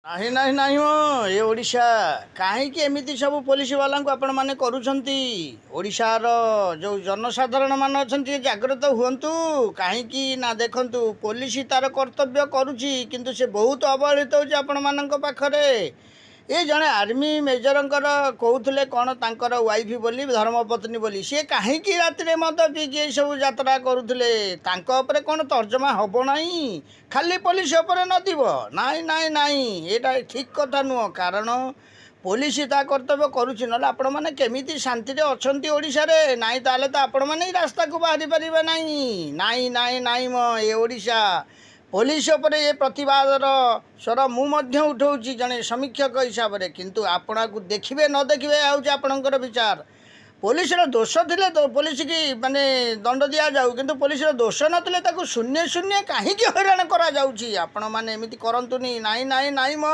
ନାହିଁ ନାହିଁ ନାହିଁ ମ ଏ ଓଡ଼ିଶା କାହିଁକି ଏମିତି ସବୁ ପୋଲିସ ବାଲାଙ୍କୁ ଆପଣମାନେ କରୁଛନ୍ତି? ଓଡ଼ିଶାର ଯେଉଁ ଜନସାଧାରଣମାନେ ଅଛନ୍ତି ଟିକେ ଜାଗ୍ରତ ହୁଅନ୍ତୁ। କାହିଁକି ନା ଦେଖନ୍ତୁ, ପୋଲିସ ତାର କର୍ତ୍ତବ୍ୟ କରୁଛି, କିନ୍ତୁ ସେ ବହୁତ ଅବହେଳିତ ହେଉଛି ଆପଣମାନଙ୍କ ପାଖରେ। ଏ ଜଣେ ଆର୍ମି ମେଜରଙ୍କର କହୁଥିଲେ କ'ଣ ତାଙ୍କର ୱାଇଫ୍ ବୋଲି, ଧର୍ମପତ୍ନୀ ବୋଲି, ସିଏ କାହିଁକି ରାତିରେ ମଦ ପିଇକି ଏସବୁ ଯାତ୍ରା କରୁଥିଲେ? ତାଙ୍କ ଉପରେ କ'ଣ ତର୍ଜମା ହେବ ନାହିଁ? ଖାଲି ପୋଲିସ ଉପରେ ନଦିବ? ନାଇଁ ନାଇଁ ନାଇଁ, ଏଇଟା ଠିକ୍ କଥା ନୁହଁ। କାରଣ ପୋଲିସ ତା କର୍ତ୍ତବ୍ୟ କରୁଛି, ନହେଲେ ଆପଣମାନେ କେମିତି ଶାନ୍ତିରେ ଅଛନ୍ତି ଓଡ଼ିଶାରେ? ନାଇଁ ତାହେଲେ ତ ଆପଣମାନେ ହିଁ ରାସ୍ତାକୁ ବାହାରି ପାରିବେ ନାହିଁ। ନାଇଁ ନାଇଁ ନାଇଁ ମ ଏ ଓଡ଼ିଶା ପୋଲିସ ଉପରେ ଏ ପ୍ରତିବାଦର ସ୍ୱର ମୁଁ ମଧ୍ୟ ଉଠାଉଛି ଜଣେ ସମୀକ୍ଷକ ହିସାବରେ। କିନ୍ତୁ ଆପଣଙ୍କୁ ଦେଖିବେ ନ ଦେଖିବେ ହେଉଛି ଆପଣଙ୍କର ବିଚାର। ପୋଲିସର ଦୋଷ ଥିଲେ ତ ପୋଲିସକି ମାନେ ଦଣ୍ଡ ଦିଆଯାଉ, କିନ୍ତୁ ପୋଲିସର ଦୋଷ ନଥିଲେ ତାକୁ ଶୂନ୍ୟ ଶୂନ୍ୟ କାହିଁକି ହଇରାଣ କରାଯାଉଛି? ଆପଣମାନେ ଏମିତି କରନ୍ତୁନି। ନାଇଁ ନାଇଁ ନାଇଁ ମ